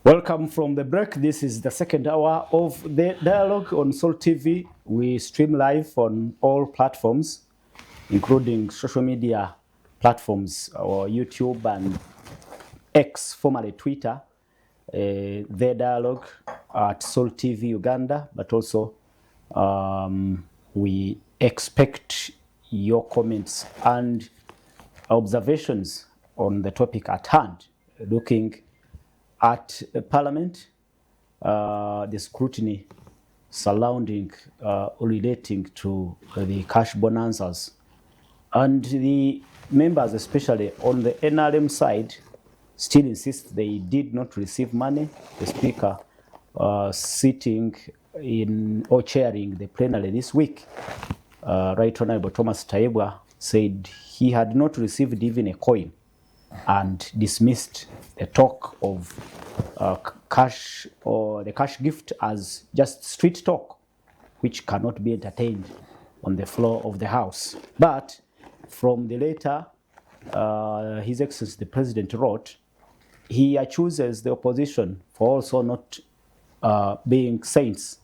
Welcome from the break. This is the second hour of the dialogue on Soul TV. We stream live on all platforms, including social media platforms or YouTube and X, formerly Twitter. The dialogue at Soul TV Uganda, but also we expect your comments and observations on the topic at hand, looking at Parliament, the scrutiny surrounding relating to the cash bonanzas, and the members, especially on the NRM side, still insist they did not receive money. The Speaker sitting in or chairing the plenary this week, Right Honorable Thomas Taibwa, said he had not received even a coin and dismissed the talk of cash or the cash gift as just street talk, which cannot be entertained on the floor of the House. But from the letter His Excellency the President wrote, he accuses the opposition for also not being saints,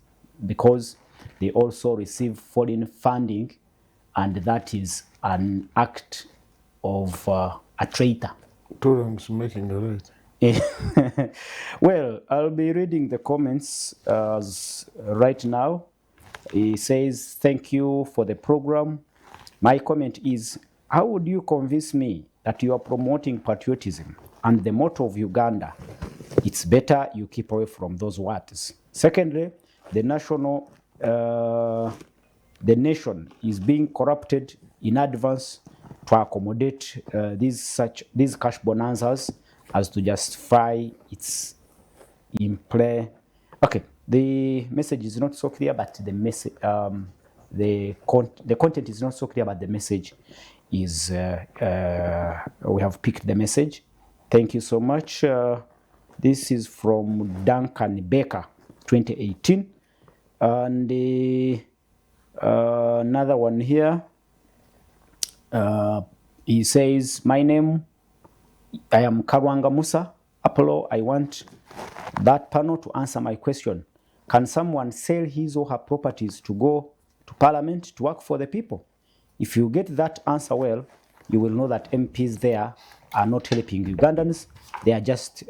because they also receive foreign funding, and that is an act of a traitor. Tolerance making a right. Well, I'll be reading the comments right now. He says, thank you for the program. My comment is, how would you convince me that you are promoting patriotism and the motto of Uganda? It's better you keep away from those words. Secondly, the nation is being corrupted in advance to accommodate these cash bonanzas as to justify its in play. Okay, the message is not so clear, but the message, the content is not so clear, but the message is. We have picked the message. Thank you so much. This is from Duncan Baker, 2018, and another one here. He says, my name, I am Karwanga Musa Apollo. I want that panel to answer my question. Can someone sell his or her properties to go to Parliament to work for the people? If you get that answer well, you will know that MPs there are not helping Ugandans. They are just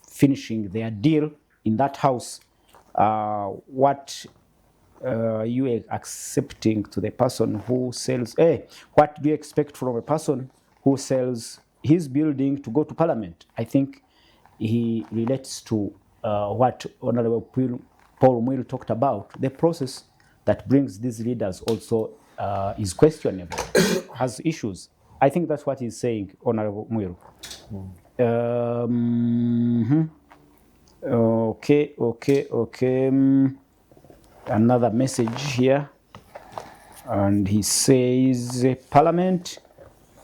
finishing their deal in that house. What you are accepting to the person who sells, what do you expect from a person who sells his building to go to Parliament? I think he relates to what Honorable Paul Muil talked about. The process that brings these leaders also is questionable, has issues. I think that's what he's saying, Honorable Muil. Okay. Another message here, and he says, Parliament,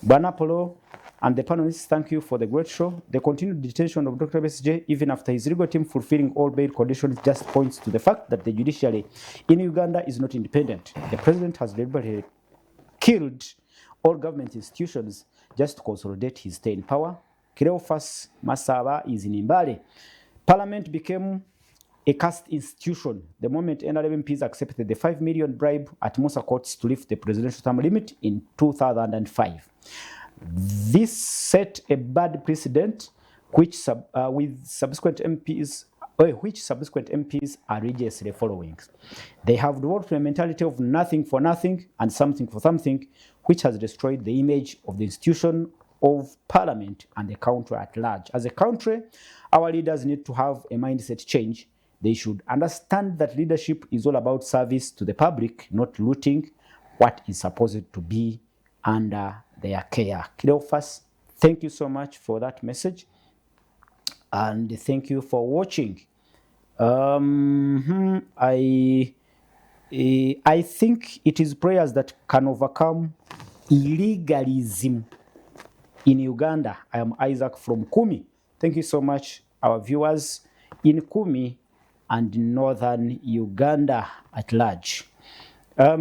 Banapolo, and the panelists, thank you for the great show. The continued detention of Dr. BSJ, even after his legal team fulfilling all bail conditions, just points to the fact that the judiciary in Uganda is not independent. The president has deliberately killed all government institutions just to consolidate his stay in power. Cleophas Masaba is in Imbale. Parliament became a caste institution the moment NRM MPs accepted the 5 million bribe at Musa courts to lift the presidential term limit in 2005. This set a bad precedent, which subsequent MPs are religiously following. They have developed a mentality of nothing for nothing and something for something, which has destroyed the image of the institution of Parliament and the country at large. As a country, our leaders need to have a mindset change. They should understand that leadership is all about service to the public, not looting what is supposed to be under their care. Cleophas, thank you so much for that message, and thank you for watching. I think it is prayers that can overcome illegalism in Uganda. I am Isaac from Kumi. Thank you so much, our viewers in Kumi and northern Uganda at large. I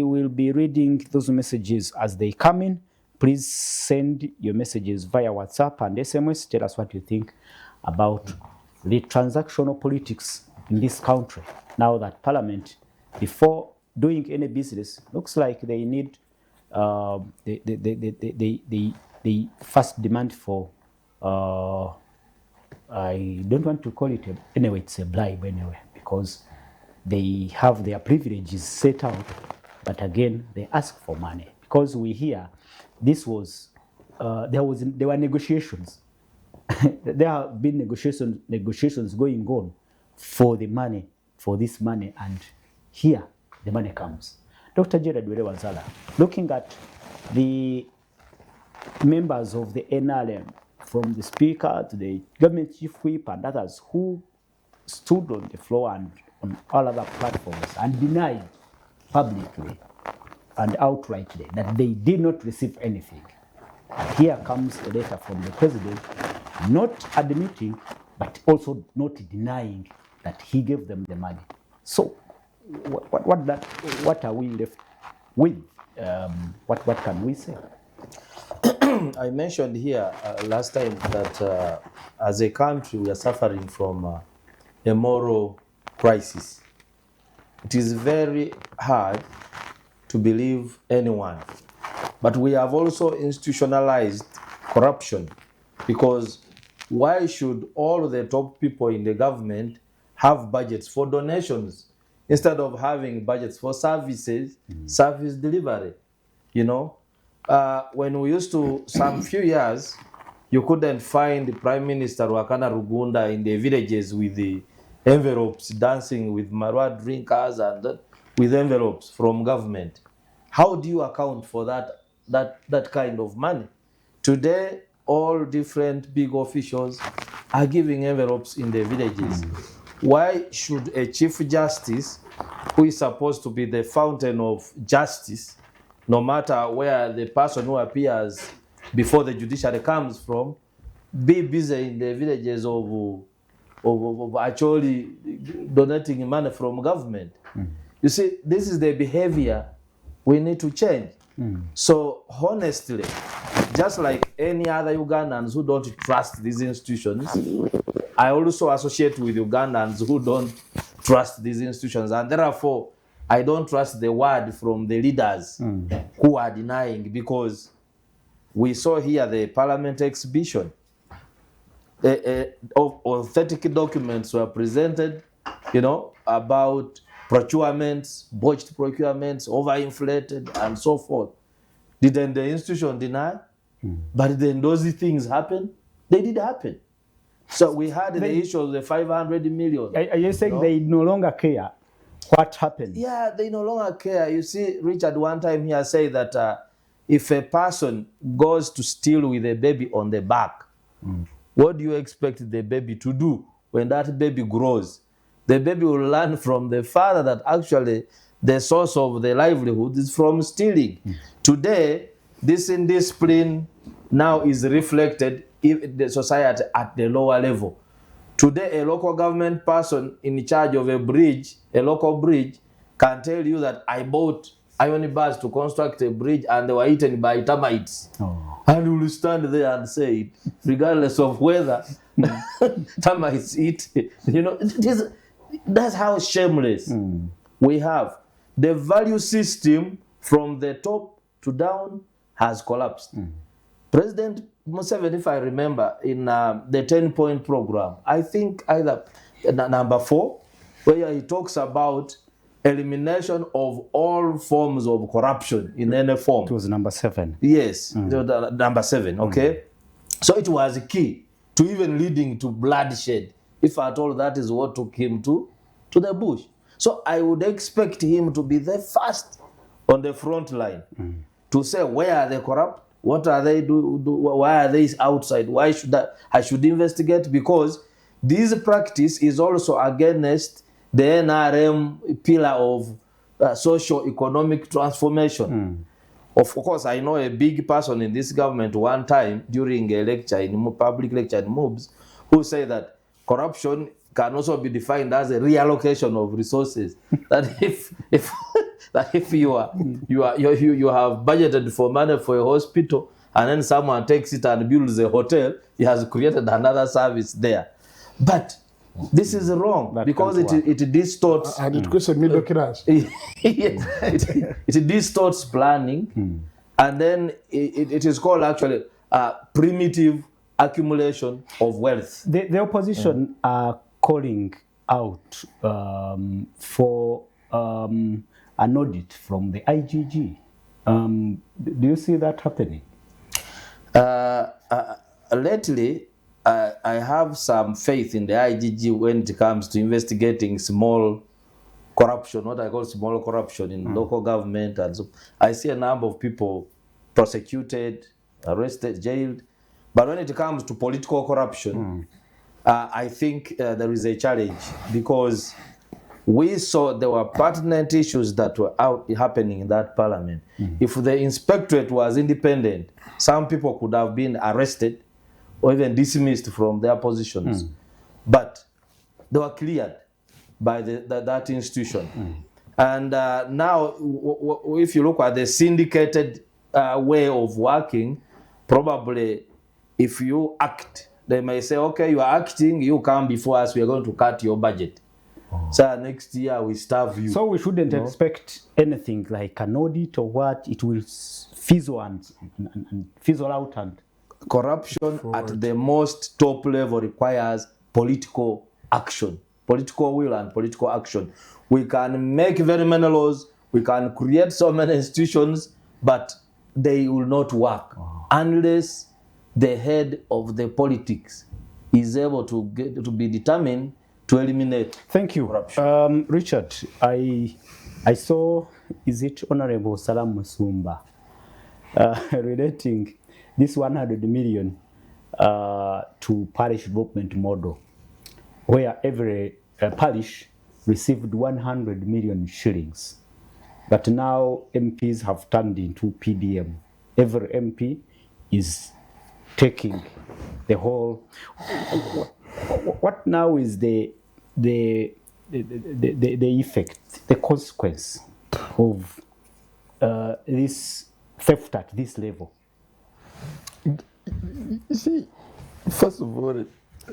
will be reading those messages as they come in. please send your messages via WhatsApp and SMS. Tell us what you think about the transactional politics in this country. Now that Parliament, before doing any business, looks like they need the first demand for, I don't want to call it, anyway, it's a bribe anyway, because they have their privileges set out, but again, they ask for money. Because we hear this was, there were negotiations. There have been negotiations going on for the money, for this money, and here the money comes. Dr. Gerard Were-Wanzala, looking at the members of the NRM, from the Speaker to the Government Chief Whip and others who stood on the floor and on all other platforms and denied publicly and outrightly that they did not receive anything. And here comes a letter from the President not admitting but also not denying that he gave them the money. So what are we left with? What can we say? I mentioned here last time that as a country we are suffering from a moral crisis. It is very hard to believe anyone, but we have also institutionalized corruption, because why should all the top people in the government have budgets for donations instead of having budgets for services, service delivery? You know, when we used to, some few years, you couldn't find the Prime Minister Wakana Rugunda in the villages with the envelopes, dancing with marwa drinkers and with envelopes from government. How do you account for that kind of money? Today, all different big officials are giving envelopes in the villages. Why should a Chief Justice, who is supposed to be the fountain of justice, no matter where the person who appears before the judiciary comes from, be busy in the villages of actually donating money from government? You see, this is the behavior we need to change. So honestly, just like any other Ugandans who don't trust these institutions, I also associate with Ugandans who don't trust these institutions, and therefore I don't trust the word from the leaders who are denying, because we saw here the parliament exhibition. Authentic documents were presented, you know, about procurements, botched procurements, overinflated, and so forth. Didn't the institution deny? But then those things happen? They did happen. So we had the issue of the 500 million. Are you saying they no longer care what happened? Yeah, they no longer care. You see, Richard one time here said that if a person goes to steal with a baby on the back, what do you expect the baby to do when that baby grows? The baby will learn from the father that actually the source of the livelihood is from stealing. Today, this indiscipline now is reflected in the society at the lower level. Today, a local government person in charge of a bridge, a local bridge, can tell you that I bought iron bars to construct a bridge and they were eaten by termites. And you will stand there and say it, regardless of whether termites eat. You know, that's how shameless we have. The value system from the top to down has collapsed. President Museveni, if I remember, in the 10-point program, I think either number 4, where he talks about elimination of all forms of corruption in any form. It was number 7. Yes, number 7, okay? So it was key to even leading to bloodshed, if at all that is what took him to the bush. So I would expect him to be the first on the front line to say, where are they corrupt? What are they why are they outside? Why should I should investigate? Because this practice is also against the NRM pillar of socio-economic transformation. Of course, I know a big person in this government one time during a lecture, in public lecture in MOBS, who said that corruption can also be defined as a reallocation of resources. That if you have budgeted for money for a hospital and then someone takes it and builds a hotel, he has created another service there. But this is wrong because it distorts. And it creates a middle class. It distorts planning, and then it is called actually primitive accumulation of wealth. The opposition are calling out for an audit from the IGG. Do you see that happening? Lately, I have some faith in the IGG when it comes to investigating small corruption, what I call small corruption in local government. And so I see a number of people prosecuted, arrested, jailed. But when it comes to political corruption, I think there is a challenge, because we saw there were pertinent issues that were happening in that parliament. If the inspectorate was independent, some people could have been arrested or even dismissed from their positions. But they were cleared by that institution. And now, if you look at the syndicated way of working, probably if you act, they may say, okay, you are acting, you come before us, we are going to cut your budget. So next year we starve you. So we shouldn't expect anything like an audit or what. It will fizzle and fizzle out. And corruption at the most top level requires political action, political will and political action. We can make very many laws, we can create so many institutions, but they will not work unless the head of the politics is able to be determined to eliminate. Thank you, Richard. I saw, is it Honorable Salam Musumba relating this 100 million to parish development model, where every parish received 100 million shillings. But now MPs have turned into PDM. Every MP is taking the whole. What now is the effect, the consequence of this theft at this level? You see, first of all,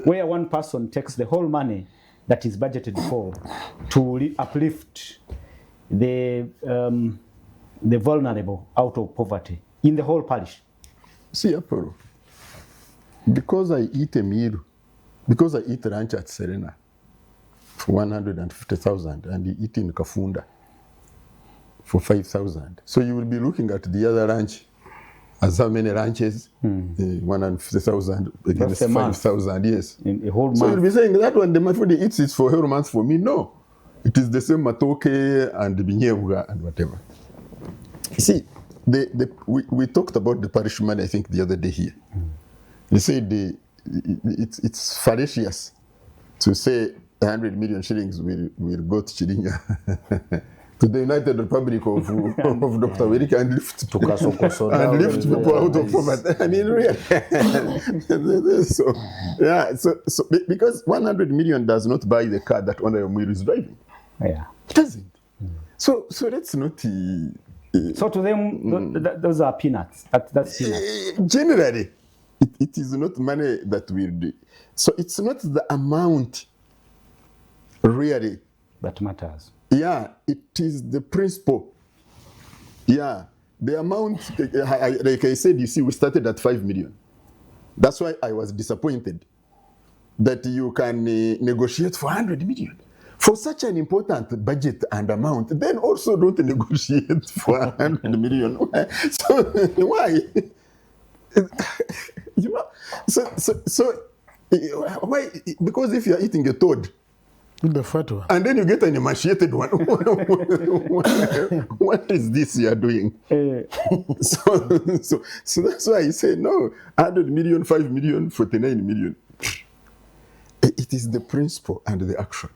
where one person takes the whole money that is budgeted for to uplift the vulnerable out of poverty in the whole parish. See, Apollo, because I eat a meal, because I eat lunch at Serena for 150,000 and you eat in Kafunda for 5,000. So you will be looking at the other lunch as how many lunches? 150,000 against 5,000, yes. In a whole month. So you'll be saying that one, my food eats it for a whole month for me. No. It is the same matoke and binyebuga and whatever. See, we talked about the parish money, I think, the other day here. They said it's fallacious to say 100 million shillings will go to Chirinya, to the United Republic of Dr. Werika, and lift people out of poverty. I mean, really. So because 100 million does not buy the car that Honorable Muiru is driving. Yeah. It doesn't. So let's not. So to them, those are peanuts. That's peanuts. Generally, it is not money that will do. So it's not the amount really that matters. Yeah, it is the principle. Yeah, the amount, like I said, you see, we started at 5 million. That's why I was disappointed that you can negotiate for 100 million. For such an important budget and amount, then also don't negotiate for 100 million. So why? You know, so why? Because if you are eating a toad, the fat one, and then you get an emaciated one, what is this you are doing? So that's why I say no. 100 million, 5 million, 49 million. It is the principle and the action.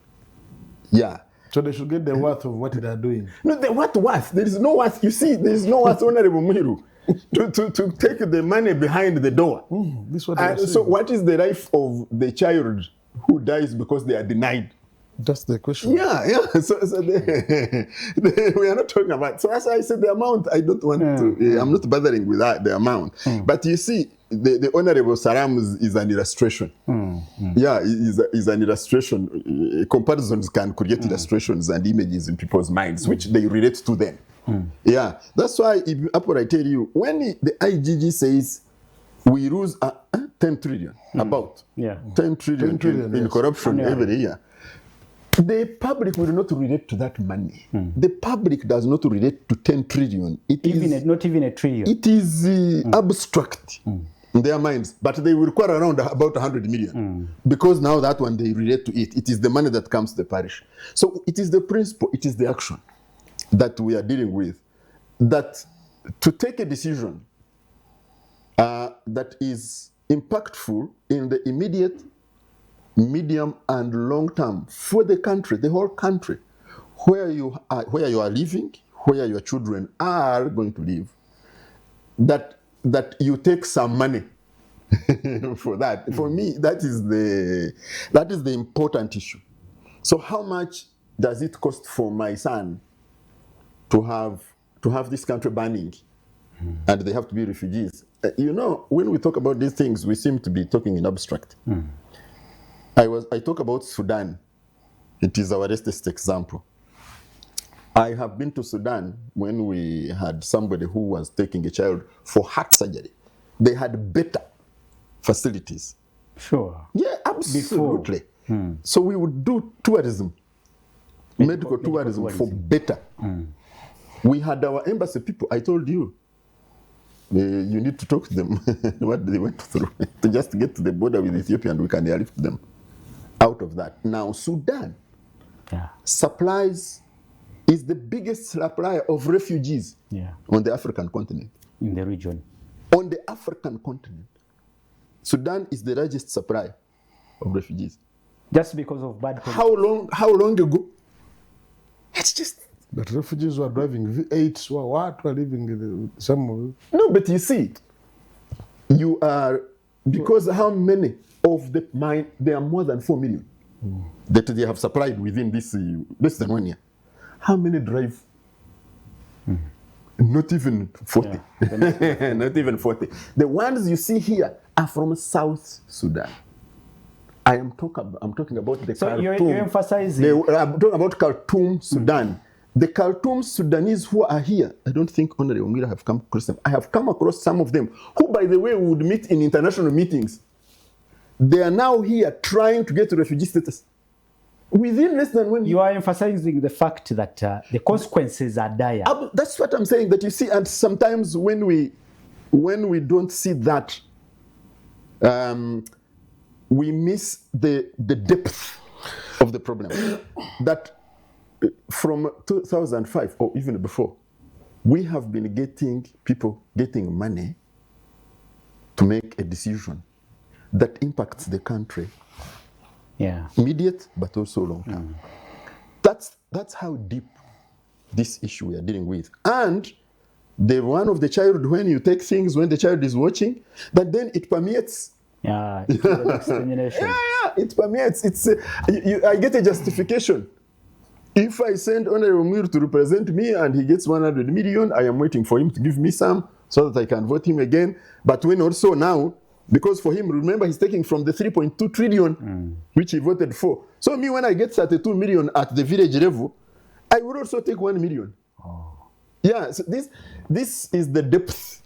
Yeah. So they should get the worth of what they are doing. No, the what worth? There is no worth. You see, there is no worth, Honorable Muiru, to take the money behind the door. This is what so what is the life of the child who dies because they are denied That's the question. Yeah. So we are not talking about. So as I said, the amount I don't want to. I'm not bothering with that, the amount. But you see, the Honorable Saram is an illustration. Yeah, is an illustration. Comparisons can create illustrations and images in people's minds, which they relate to them. Yeah, that's why I tell you, when the IGG says we lose 10 trillion, about 10 trillion, 10 trillion in yes. corruption every year. The public will not relate to that money. The public does not relate to 10 trillion. Not even a trillion. It is abstract in their minds, but they will require around about 100 million because now that one they relate to it. It is the money that comes to the parish. So it is the principle, it is the action that we are dealing with. That to take a decision that is impactful in the immediate, medium, and long term for the country, the whole country, where you are living, where your children are going to live, that you take some money for that. For me, that is the important issue. So how much does it cost for my son to have this country burning, and they have to be refugees? When we talk about these things, we seem to be talking in abstract. I talk about Sudan. It is our latest example. I have been to Sudan when we had somebody who was taking a child for heart surgery. They had better facilities. Sure. Yeah, absolutely. So we would do tourism, medical tourism for better. We had our embassy people, I told you, you need to talk to them what they went through to just get to the border with Ethiopia, and we can airlift them out of that. Now, Sudan is the biggest supplier of refugees on the African continent. In the region. On the African continent, Sudan is the largest supplier of refugees. Just because of bad policy. How long ago? It's just... But refugees were driving V8s, were living in some of it. No, but you see, you are... Because how many of the mine, there are more than 4 million that they have supplied within this less than 1 year. How many drive? Not even 40. Yeah. Not even 40. The ones you see here are from South Sudan. I'm talking about the Khartoum. You're emphasizing... I'm talking about Khartoum, Sudan. The Khartoum Sudanese who are here, I don't think Honorable Mira have come across them. I have come across some of them who, by the way, would meet in international meetings. They are now here trying to get refugee status. Within less than 1 year. You are emphasizing the fact that the consequences are dire. That's what I'm saying, that you see, and sometimes when we don't see that, we miss the depth of the problem. That from 2005 or even before, we have been getting money to make a decision that impacts the country. Yeah. Immediate, but also long term. That's how deep this issue we are dealing with. And the one of the child, when you take things when the child is watching, but then it permeates. Yeah, it's the discrimination. It permeates. I get a justification. If I send Honorable Mir to represent me and he gets 100 million, I am waiting for him to give me some so that I can vote him again. But when also now, because for him, remember, he's taking from the 3.2 trillion, which he voted for. So me, when I get 32 million at the village level, I would also take 1 million. Oh. Yeah, so this is the depth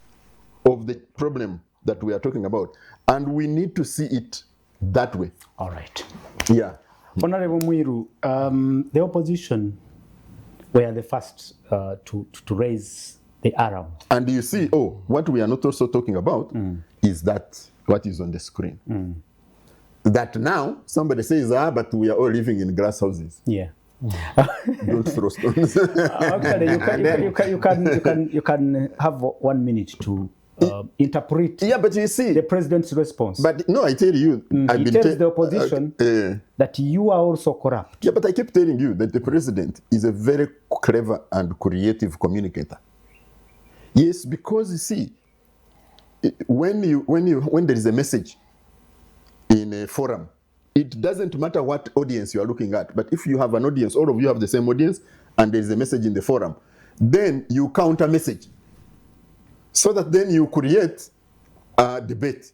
of the problem that we are talking about. And we need to see it that way. All right. Yeah. Honorable Mwiru, the opposition were the first to raise the alarm. And you see, what we are not also talking about is that what is on the screen. That now somebody says, but we are all living in glass houses. Yeah. Don't throw stones. Actually, you can have 1 minute to interpret but you see the president's response. But no, I tell you, he tells the opposition that you are also corrupt. Yeah, but I keep telling you that the president is a very clever and creative communicator. Yes, because you see, when there is a message in a forum, it doesn't matter what audience you are looking at, but if you have an audience, all of you have the same audience, and there is a message in the forum, then you counter message, so that then you create a debate.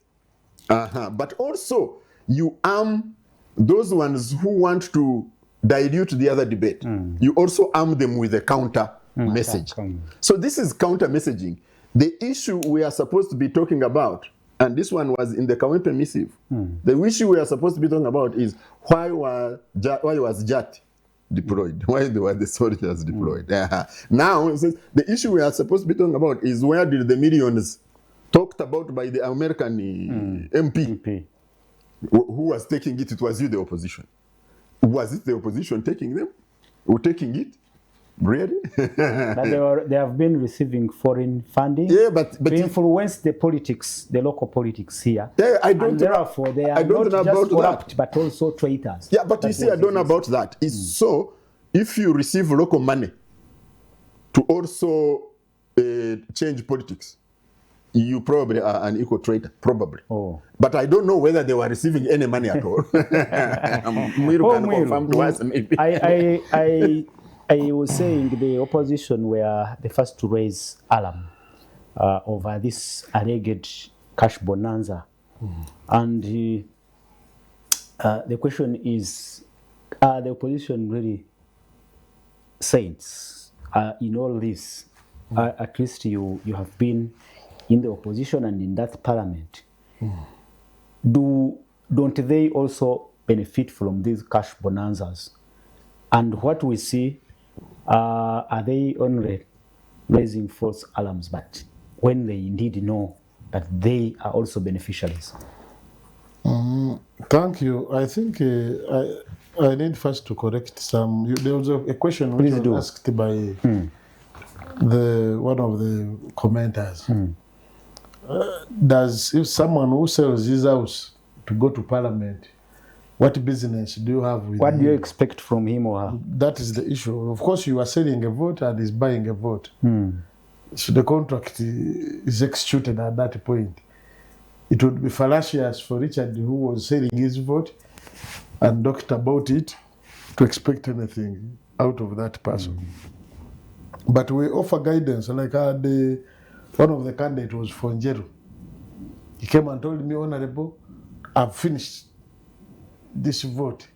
But also, you arm those ones who want to dilute the other debate. You also arm them with a counter message. So this is counter messaging. The issue we are supposed to be talking about, and this one was in the Kawempe missive, the issue we are supposed to be talking about is why was JAT deployed? Why were the soldiers deployed? Now, the issue we are supposed to be talking about is where did the millions talked about by the American MP who was taking it? It was you, the opposition. Was it the opposition taking them? Or taking it? Really? But they have been receiving foreign funding to influence the politics, the local politics here. Yeah, I don't and therefore, they are not just corrupt, but also traitors. Yeah, but you see, I don't know about that. It's so, if you receive local money to also change politics, you probably are an equal traitor, probably. Oh. But I don't know whether they were receiving any money at all. Mwiru can confirm to us, maybe. I was saying the opposition were the first to raise alarm over this alleged cash bonanza. And the question is, are the opposition really saints in all this? At least you have been in the opposition and in that parliament. Don't they also benefit from these cash bonanzas? And what we see, are they only raising false alarms, but when they indeed know that they are also beneficiaries? Thank you. I think I need first to correct some. There was a question which was asked by one of the commenters. Does, if someone who sells his house to go to parliament, what business do you have with What him? do you expect from him or her? That is the issue. Of course, you are selling a vote and he's buying a vote. So the contract is executed at that point. It would be fallacious for Richard, who was selling his vote and talked about it, to expect anything out of that person. But we offer guidance. Like one of the candidates was Fonjeru. He came and told me, Honorable, I've finished this vote.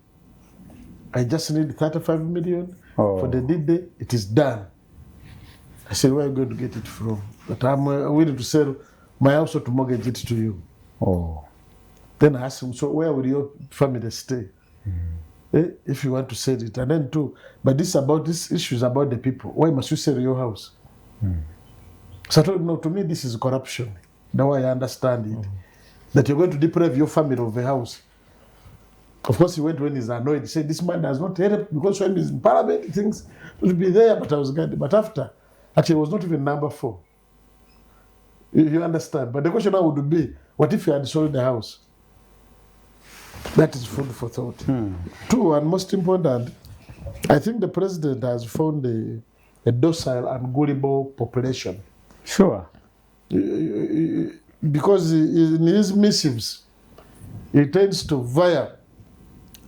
I just need 35 million for the D-Day. It is done. I said, where are you going to get it from? But I'm willing to sell my house to mortgage it to you. Then I asked him, so where will your family stay? If you want to sell it. And then too, but this issue is about the people. Why must you sell your house? So I told him, no, to me this is corruption. Now I understand it. That you're going to deprive your family of a house. Of course, he went when he's annoyed. He said, this man does not help because when he's in parliament, he thinks it will be there, but I was guided. But after, actually, it was not even number 4. You understand? But the question now would be, what if you had sold the house? That is food for thought. 2, and most important, I think the president has found a docile and gullible population. Sure. Because in his missives, he tends to veer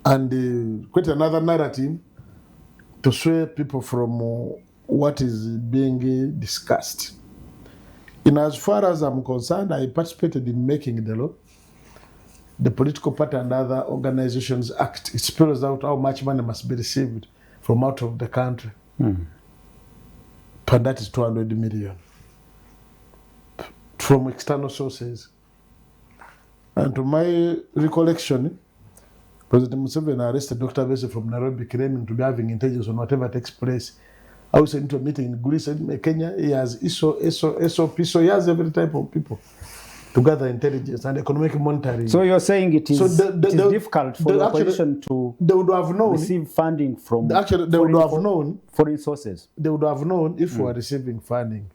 and create another narrative to sway people from what is being discussed. In as far as I'm concerned, I participated in making the law. The political party and other organizations act. It spells out how much money must be received from out of the country. And that is 200 million from external sources. And to my recollection, President Museveni arrested Dr. Bese from Nairobi, claiming to be having intelligence on whatever takes place. I was into a meeting in Greece and Kenya. He has SOP, so he has every type of people to gather intelligence and economic monitoring. So you're saying it is, it is difficult for the opposition to receive funding from foreign sources. They would have known if we are receiving funding.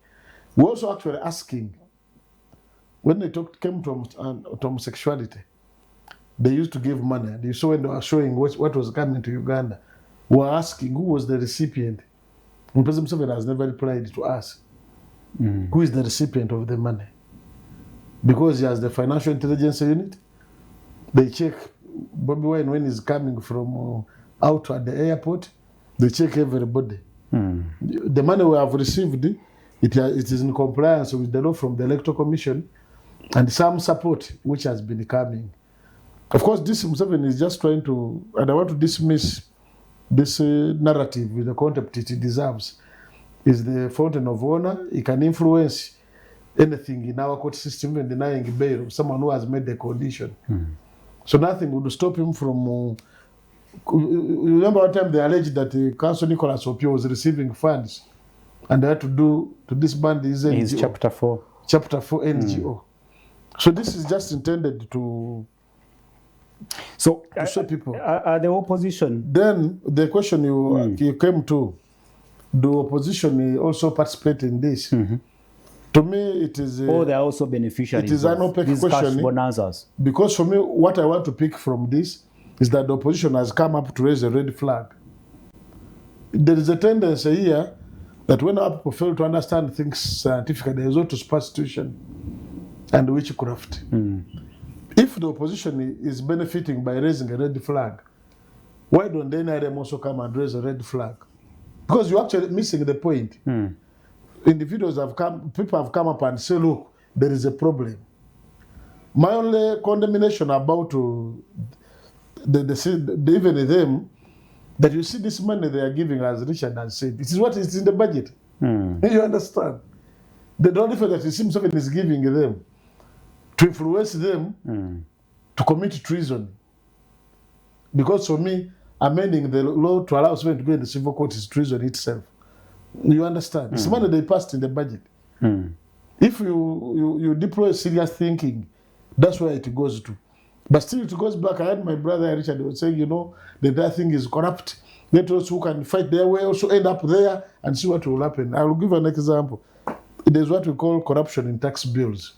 We're also actually asking, when they came to homosexuality, they used to give money. You saw when they were showing what was coming to Uganda, we were asking who was the recipient. And President Museveni has never replied to us. Who is the recipient of the money? Because he has the financial intelligence unit, they check Bobby Wine, when he's coming from out at the airport, they check everybody. The money we have received, it is in compliance with the law from the Electoral Commission and some support which has been coming. Of course, this Museveni is just trying to, and I want to dismiss this narrative with the contempt it deserves. Is the fountain of honor. It can influence anything in our court system, even denying bail of someone who has made the condition. So nothing would stop him from. Remember one time they alleged that Council Nicholas Opio was receiving funds, and they had to disband his NGO. His Chapter 4. Chapter 4 NGO. So this is just intended to. So show people. The opposition. Then the question you came to. Do opposition also participate in this? To me, it is. Or they are also beneficiaries. It is an opaque these question. Cash bonanzas. Because for me, what I want to pick from this is that the opposition has come up to raise a red flag. There is a tendency here that when our people fail to understand things scientifically, there is also superstition and witchcraft. If the opposition is benefiting by raising a red flag, why don't the NRM also come and raise a red flag? Because you're actually missing the point. Individuals have come, people have come up and say, look, there is a problem. My only condemnation about even them, that you see this money they are giving, as Richard has said, this is what is in the budget. You understand? The only thing that it seems something is giving them to influence them to commit treason. Because for me, amending the law to allow someone to go in the civil court is treason itself. You understand? It's money they passed in the budget. If you deploy serious thinking, that's where it goes to. But still it goes back. I had my brother Richard was saying, the entire thing is corrupt. Let us who can fight their way also end up there and see what will happen. I will give an example. There's what we call corruption in tax bills.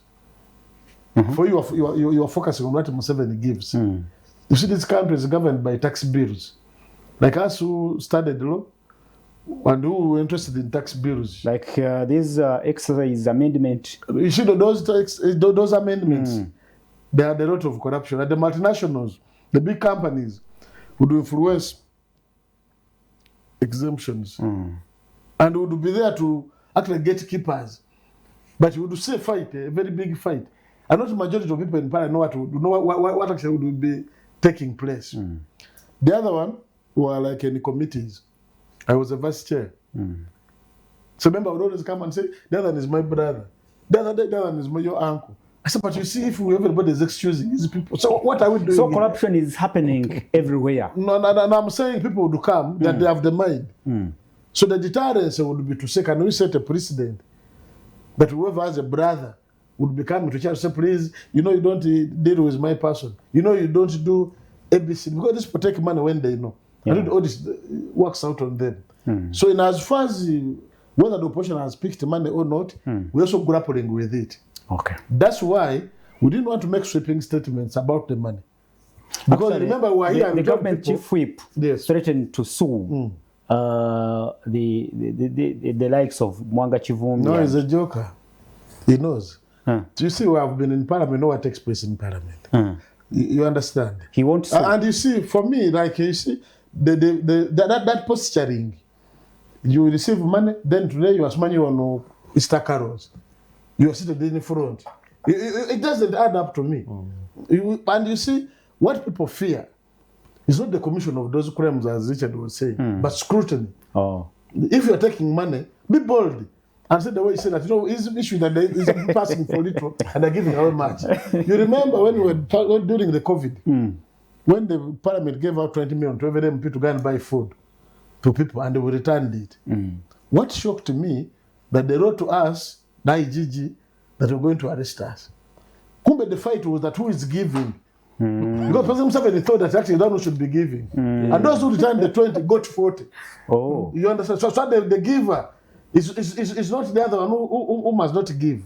For you are focusing on what Museveni gives. You see, this country is governed by tax bills. Like us who studied law and who were interested in tax bills. Like this exercise amendment. You see, those amendments, they had a lot of corruption. And the multinationals, the big companies, would influence exemptions. And would be there to actually gatekeepers. But you would say fight, a very big fight. And not the majority of people in Parliament know what actually would be taking place. The other one were like in the committees. I was a vice chair. So remember, I would always come and say, the other one is my brother. The other one is your uncle. I said, but you see, if everybody is excusing these people, so what are we doing? So corruption is happening everywhere. No, I'm saying people would come, that they have the mind. So the deterrence would be to say, can we set a precedent that whoever has a brother would be coming to church, say, please, you don't deal with my person. You don't do ABC. Because these people take money when they know. And all this works out on them. So in as far as whether the opposition has picked money or not, we're also grappling with it. Okay. That's why we didn't want to make sweeping statements about the money. Because actually, remember, we are here. The government chief whip threatened to sue the likes of Mwanga Chivumbi. No, he's a joker. He knows. You see, we have been in Parliament, know what takes place in Parliament. You understand? He wants to. And you see, for me, like you see, that posturing, you receive money, then today you are money on Easter carols. You are seated in the front. It doesn't add up to me. And you see, what people fear is not the commission of those crimes, as Richard was saying, but scrutiny. If you are taking money, be bold. And say the way you say that, it's an issue that is passing for little and they're giving away much. You remember when we were during the COVID, when the Parliament gave out 20 million to every MP to go and buy food to people and they returned it. What shocked me, that they wrote to us, the IGG, that we're going to arrest us. Kumbe the fight was that who is giving. Because President Museveni thought that actually that one should be giving. And those who returned the 20 got 40. You understand? So the giver is not the other one who must not give.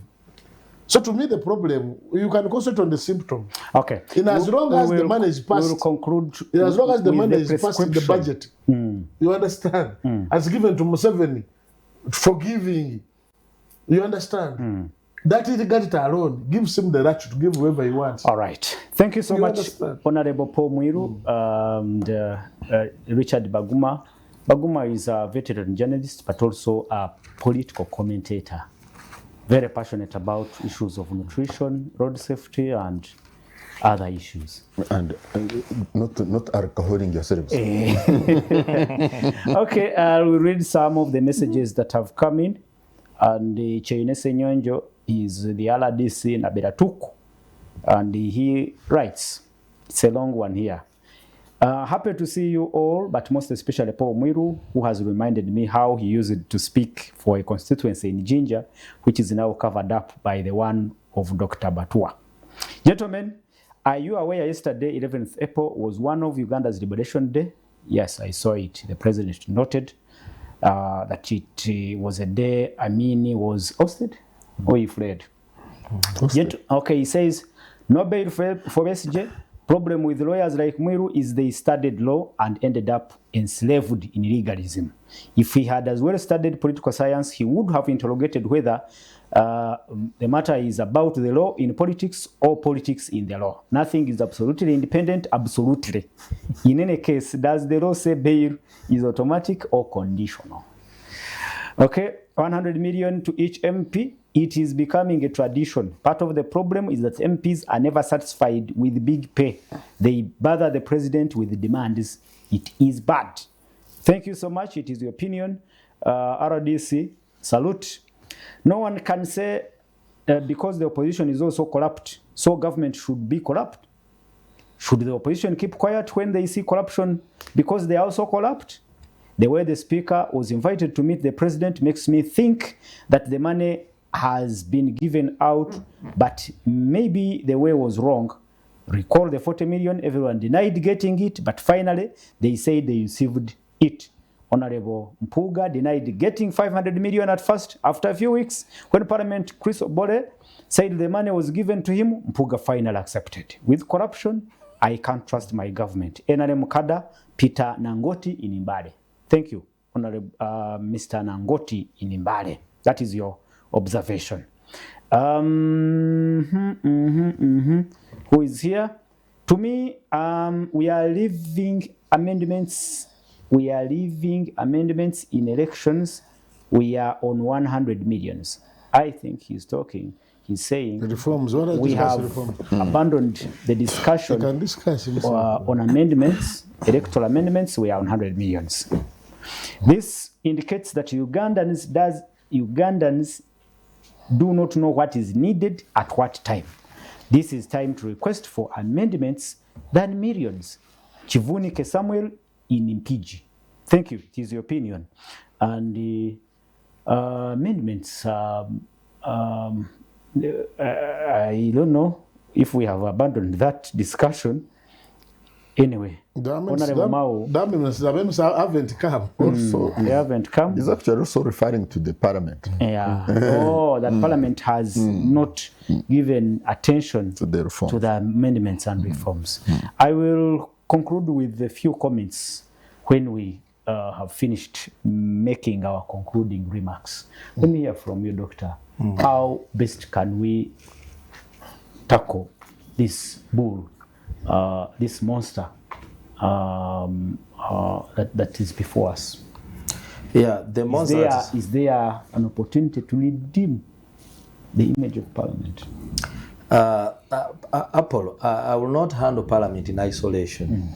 So to me, the problem, you can concentrate on the symptom. Okay. In as long as the money is passed, we will conclude. As long as the money is passed in the budget, you understand? As given to Museveni for giving, you understand? That he got it alone gives him the right to give whoever he wants. All right. Thank you so You much, understand? Honorable Paul Mwiru and Richard Baguma. Baguma is a veteran journalist, but also a political commentator. Very passionate about issues of nutrition, road safety, and other issues. And not alcoholing yourselves. Okay, we'll read some of the messages that have come in. And Cheinese Nyonjo is the RDC Naberatuku. And he writes, it's a long one here. Happy to see you all, but most especially Paul Mwiru, who has reminded me how he used to speak for a constituency in Jinja, which is now covered up by the one of Dr. Batua. Gentlemen, are you aware yesterday, 11th April, was one of Uganda's Liberation Day? Yes, I saw it. The president noted that it was a day Amini was ousted or he fled. Okay, he says, no bail for SJ. Problem with lawyers like Mwiru is they studied law and ended up enslaved in legalism. If he had as well studied political science, he would have interrogated whether the matter is about the law in politics or politics in the law. Nothing is absolutely independent, absolutely. In any case, does the law say bail is automatic or conditional? Okay, 100 million to each MP. It is becoming a tradition. Part of the problem is that MPs are never satisfied with big pay. They bother the president with demands. It is bad. Thank you so much. It is your opinion. RDC, salute. No one can say because the opposition is also corrupt, so government should be corrupt. Should the opposition keep quiet when they see corruption because they are also corrupt? The way the speaker was invited to meet the president makes me think that the money has been given out, but maybe the way was wrong. Recall the 40 million, everyone denied getting it, but finally they said they received it. Honorable Mpuga denied getting 500 million at first. After a few weeks, when Parliament Chris Obole said the money was given to him, Mpuga finally accepted. With corruption, I can't trust my government. NRM Kada, Peter Nangoti in Imbale. Thank you, Honorable Mr. Nangoti in Imbale. That is your observation. Who is here? To me, we are leaving amendments. We are leaving amendments in elections. We are on 100 millions. I think he's talking. He's saying The reforms. What are we have reforms? abandoned the discussion You can discuss it. on amendments, electoral amendments. We are on 100 millions. This indicates that Ugandans do not know what is needed at what time. This is time to request for amendments than millions. Chivunike Samuel in Impiji. Thank you. It is your opinion. And the amendments, I don't know if we have abandoned that discussion. Anyway, Honorable Mao, That means haven't come. Also, they haven't come. he's actually also referring to the parliament, Yeah. Oh, that Parliament has not given attention to the reform. to the amendments and reforms. I will conclude with a few comments when we have finished making our concluding remarks. Let me hear from you, Doctor. How best can we tackle this bull, this monster that is before us? Yeah, the monster. Is there an opportunity to redeem the image of Parliament? Apollo, I will not handle Parliament in isolation.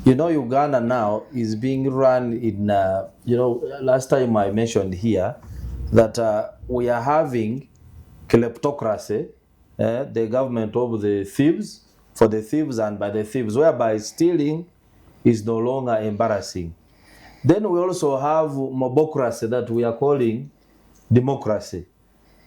You know, Uganda now is being run in, last time I mentioned here that we are having kleptocracy, the government of the thieves, for the thieves and by the thieves, whereby stealing is no longer embarrassing. Then we also have mobocracy that we are calling democracy.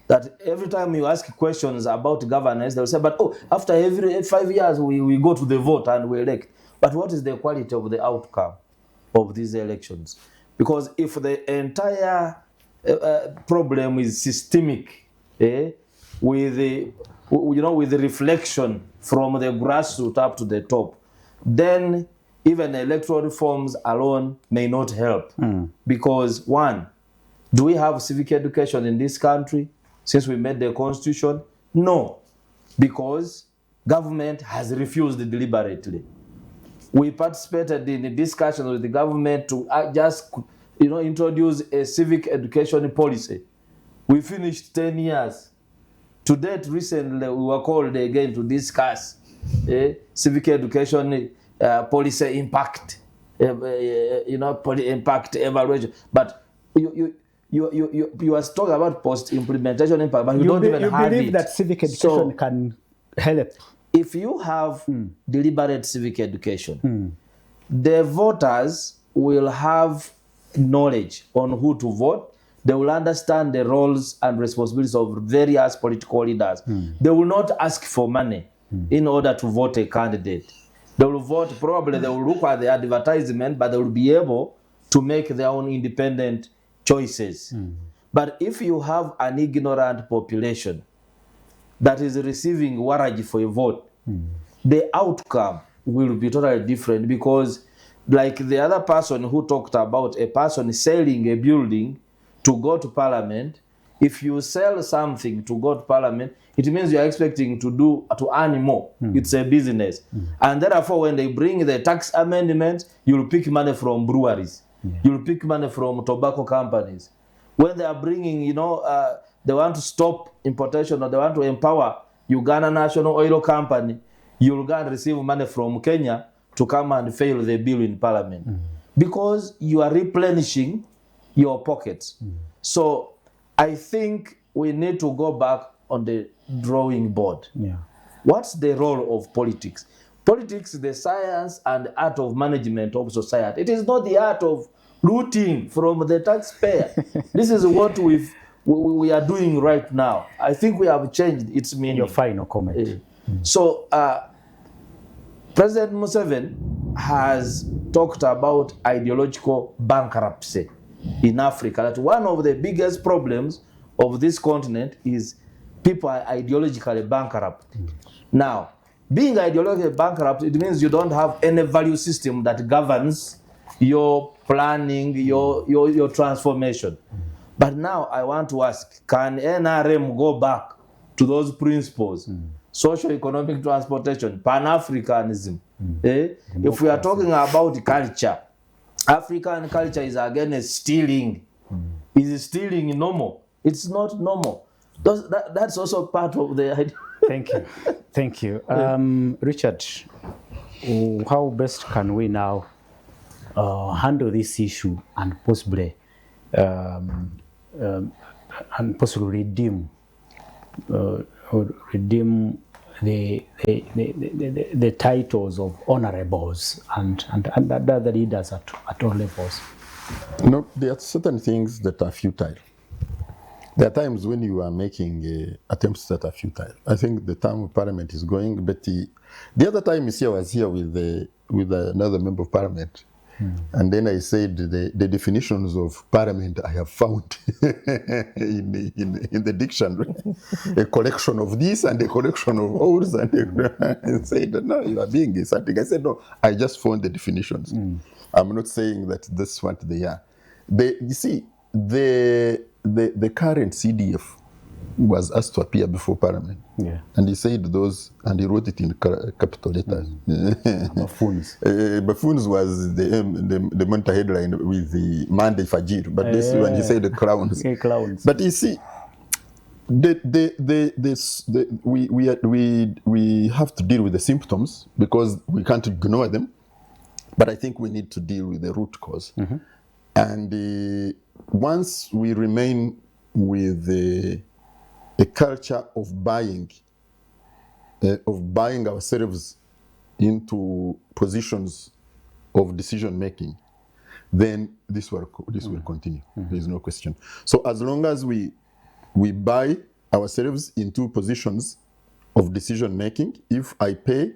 That every time you ask questions about governance, they'll say, but after every 5 years, we go to the vote and we elect. But what is the quality of the outcome of these elections? Because if the entire problem is systemic, with the reflection from the grassroots up to the top, then even electoral reforms alone may not help. Because one, do we have civic education in this country? since we made the constitution? No, because government has refused deliberately. We participated in discussions with the government to just, introduce a civic education policy. We finished 10 years. To date, recently, we were called again to discuss civic education policy impact, impact evaluation. But you are talking about post-implementation impact, but you don't even have it. You believe that civic education can help? If you have deliberate civic education, the voters will have knowledge on who to vote. They will understand the roles and responsibilities of various political leaders. They will not ask for money in order to vote a candidate. They will vote, probably they will look at the advertisement, but they will be able to make their own independent choices. But if you have an ignorant population that is receiving warrage for a vote, the outcome will be totally different, because like the other person who talked about a person selling a building to go to parliament, if you sell something to go to parliament, it means you are expecting to earn more. It's a business. And therefore, when they bring the tax amendments, you'll pick money from breweries. You'll pick money from tobacco companies. When they are bringing, they want to stop importation, or they want to empower Uganda National Oil Company, you'll go and receive money from Kenya to come and fail the bill in parliament. Because you are replenishing your pockets. So I think we need to go back on the drawing board. What's the role of politics? Politics is the science and art of management of society. It is not the art of looting from the taxpayer. This is what we are doing right now. I think we have changed its meaning. Your final comment. So President Museveni has talked about ideological bankruptcy in Africa. That one of the biggest problems of this continent is people are ideologically bankrupt. Now, being ideologically bankrupt, it means you don't have any value system that governs your planning, your transformation. But now I want to ask, can NRM go back to those principles? Socio-economic transportation, Pan-Africanism. If we are talking about culture, African culture is against stealing. Is stealing normal? It's not normal. That's also part of the idea. Thank you. Richard, how best can we now handle this issue and possibly redeem the titles of honorables and other leaders at all levels? No, there are certain things that are futile. There are times when you are making attempts that are futile. I think the term of parliament is going, but the other time I was here with another member of parliament, and then I said the definitions of parliament I have found in the dictionary, a collection of this and a collection of those, and said, no, you are being something. I said, no, I just found the definitions. I'm not saying that that's what they are. You see, the current CDF was asked to appear before Parliament. And he said those, and he wrote it in capital letters. Buffoons. Buffoons was the Monta headline with the Monday Fajir, but this when he said the clowns. Clowns. But you see, we have to deal with the symptoms because we can't ignore them. But I think we need to deal with the root cause. And once we remain with a culture of buying ourselves into positions of decision making, then this will continue. There is no question. So as long as we buy ourselves into positions of decision making, if I pay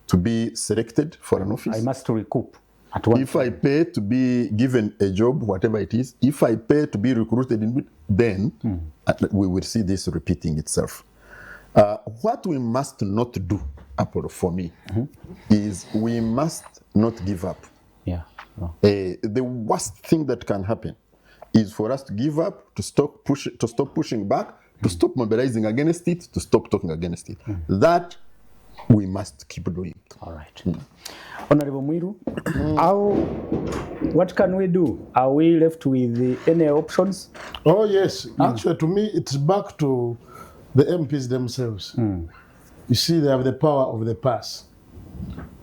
to be selected for an office, I must recoup. If I pay to be given a job, whatever it is, if I pay to be recruited in it, then we will see this repeating itself. What we must not do, Apollo, for me, is we must not give up. The worst thing that can happen is for us to give up, to stop pushing back, to stop mobilizing against it, to stop talking against it. That we must keep doing. All right. Honorable Mwiru, what can we do? Are we left with any options? Oh, yes. Actually, to me, it's back to the MPs themselves. You see, they have the power of the past.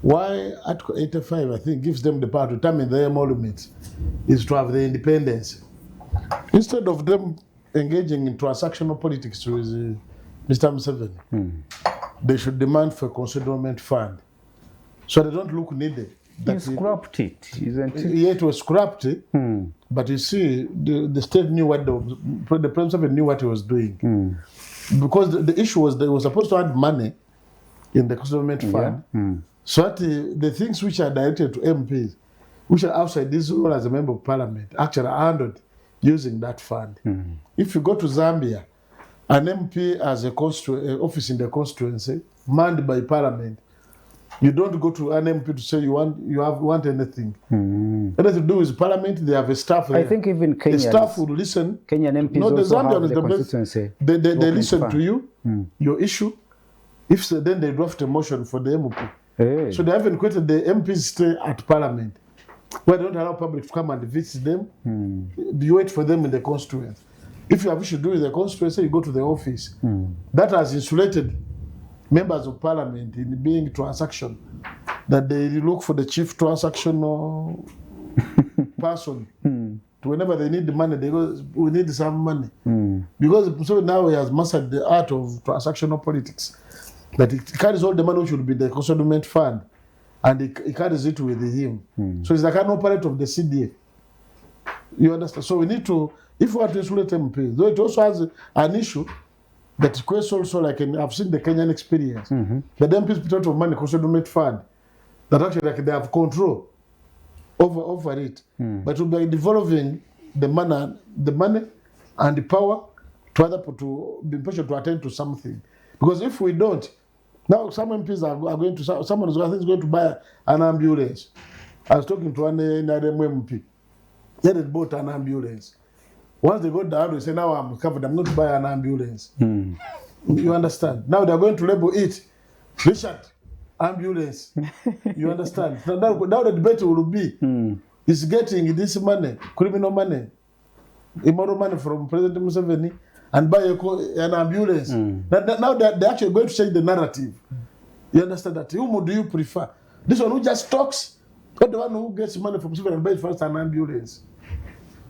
Why Article 85, I think, gives them the power to determine their emoluments is to have the independence. Instead of them engaging in transactional politics with Mr. Museveni, they should demand for a consignment fund. So they don't look needed. You scrapped it, isn't it? Yeah, it was scrapped, but you see, the state knew what the president knew what he was doing. Because the issue was they were supposed to add money in the consignment fund. So that the things which are directed to MPs, which are outside this role as a member of parliament, actually are handled using that fund. If you go to Zambia, an MP has an office in the constituency manned by parliament. You don't go to an MP to say you want anything. Anything to do with parliament, they have a staff there. I think even Kenya. The staff will listen. Kenyan MPs No, the also Zambian have is the the constituency. They listen fund. to you, your issue. If so, then they draft a motion for the MP. Hey. So they haven't created the MPs stay at parliament, where they don't allow public to come and visit them. You wait for them in the constituency. If you have issue to do with the constituency, you go to the office. That has insulated members of parliament in being transaction, that they look for the chief transactional person. To whenever they need the money, they go, we need some money. Because so now he has mastered the art of transactional politics. That it carries all the money which should be the consignment fund, and he carries it with him. So it's like an operator of the CDA. You understand? So we need to, if we want to insulate MP, though it also has an issue that requires also, like I've seen the Kenyan experience, the MPs put out of money consignment fund, that actually like they have control over it. But we'll be developing the money and the power to other people to be patient to attend to something. Because if we don't, now some MPs are going to, someone is going to buy an ambulance. I was talking to another MP. They had bought an ambulance. Once they got down, they say, now I'm covered, I'm going to buy an ambulance. You understand? Now they're going to label it Richard ambulance. You understand? Now the debate will be, is getting this money, criminal money, immoral money from President Museveni, and buy an ambulance. Now they're actually going to change the narrative. You understand that? Whom do you prefer? This one who just talks, or the one who gets money from Museveni and buys first an ambulance?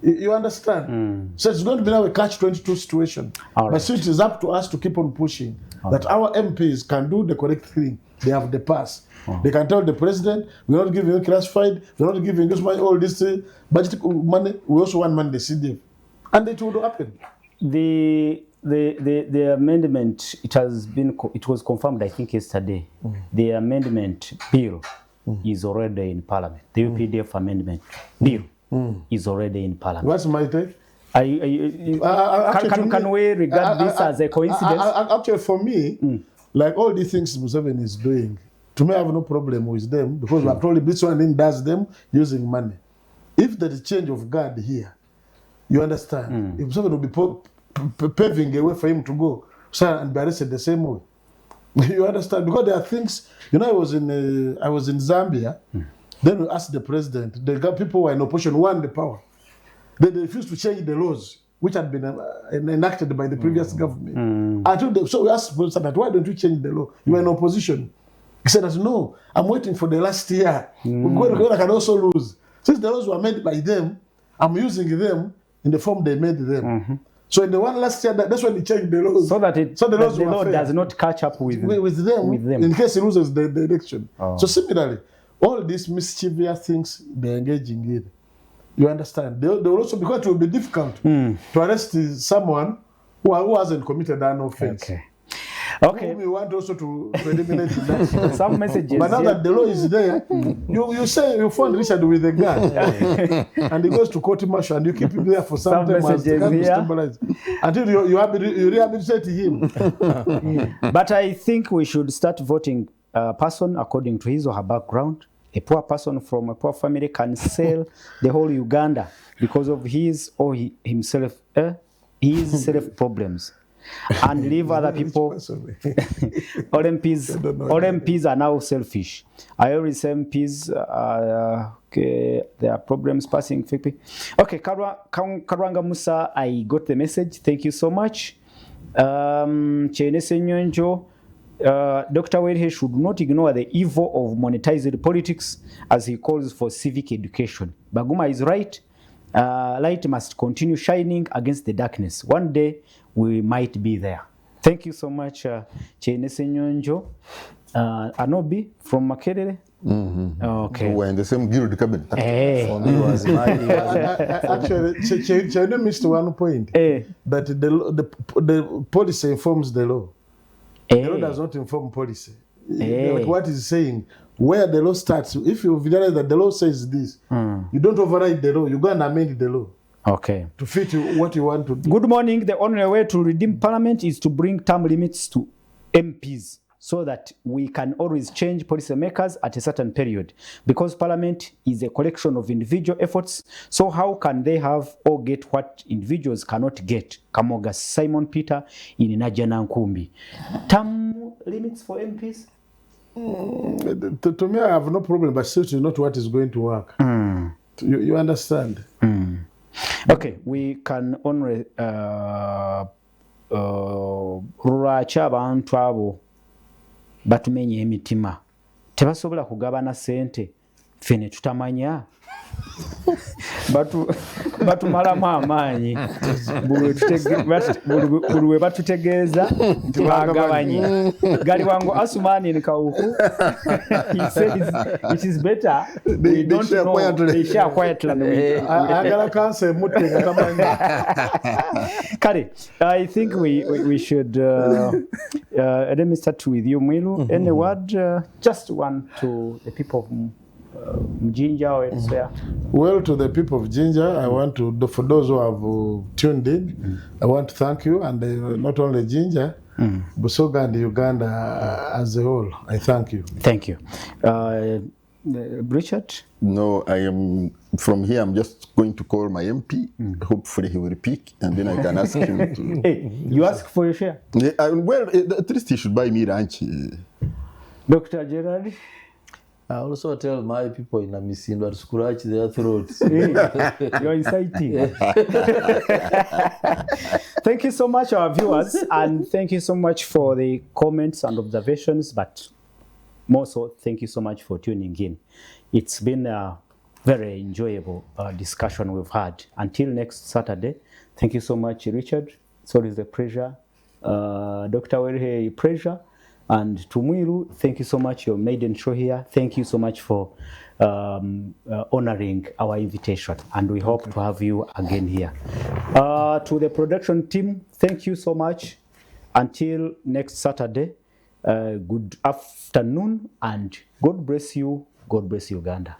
You understand? So it's going to be now a catch-22 situation. Right. But so it is up to us to keep on pushing that our MPs can do the correct thing. They have the pass. They can tell the president, we're not giving you classified, we're not giving you all this budget money, we also want money, the CDF. And it will happen. The amendment, it was confirmed, I think, yesterday. The amendment bill is already in parliament. The UPDF amendment bill is already in parliament. What's my take? Can we regard this as a coincidence? Actually, for me, like all these things Museveni is doing, to me, I have no problem with them because we have told him this one does them using money. If there is change of guard here, you understand? If Museveni will be paving a way for him to go and be arrested the same way. You understand? Because there are things, I was in Zambia. Then we asked the president, the people who were in opposition who won the power. They refused to change the laws which had been enacted by the previous government. So we asked the president, why don't you change the law? You were in opposition. He said, no, I'm waiting for the last year. Because I can also lose. Since the laws were made by them, I'm using them in the form they made them. So in the one last year, that's when he changed the laws. So that the law does not catch up with them. In case he loses the election. So similarly, all these mischievous things they're engaging in, you understand? They will also, because it will be difficult to arrest someone who hasn't committed an offense. Okay. We want also to eliminate that. Some messages. But now that the law is there, you say you find Richard with a gun, and he goes to court martial, and you keep him there for some time until you rehabilitate him. But I think we should start voting a person according to his or her background. A poor person from a poor family can sell the whole Uganda because of his or himself, his self problems. and leave other people. All MPs are now selfish. I always say MPs, okay, there are problems passing. Okay, Karwanga Musa, I got the message. Thank you so much. Chenese Nyonjo, Dr. Wedhe should not ignore the evil of monetized politics as he calls for civic education. Baguma is right. Light must continue shining against the darkness. One day we might be there. Thank you so much, Chenese Nyonjo. Anobi from Makerere. Okay. We're in the same guild cabinet. For me, was Actually, China missed one point. That the policy informs the law. The law does not inform policy. Like what is saying, where the law starts, if you realize that the law says this, you don't override the law, you go and amend the law. Okay. To fit what you want to do. Good morning. The only way to redeem parliament is to bring term limits to MPs so that we can always change policy makers at a certain period. Because parliament is a collection of individual efforts, so how can they have or get what individuals cannot get? Kamoga Simon Peter in Najana Nkumbi. Term limits for MPs? To me, I have no problem, but still, it's not what is going to work. You understand? Okay, we can only ruracha abantu abo batumenye emitima tebasobola kugabana sente fene tutamanya batumalamu amaanyi buli batutegeeza tibagabanye gali wangu Asumani Nkawuku he says it is better they don't know they share quietly agala kanse mutte ngatamanya Kare, I think we should let me start with you Mwilu. Any word just one to the people of Jinja or elsewhere? Well, to the people of Jinja, I want to, for those who have tuned in, I want to thank you, and not only Jinja, Busoga and Uganda as a whole. I thank you. Thank you. Richard? No, I am from here. I'm just going to call my MP. Hopefully, he will pick, and then I can ask him to. Hey, you ask for your share? Yeah, well, at least he should buy me lunch. Dr. Gerard? I also tell my people in Amisimba to scratch their throats. You're inciting. Thank you so much, our viewers, and thank you so much for the comments and observations, but more so, thank you so much for tuning in. It's been a very enjoyable discussion we've had. Until next Saturday, thank you so much, Richard. It's always a pleasure. Dr. Welhe, pleasure. And to Mwilu, thank you so much, your maiden show here. Thank you so much for honoring our invitation. And we hope to have you again here. To the production team, thank you so much. Until next Saturday, good afternoon and God bless you. God bless Uganda.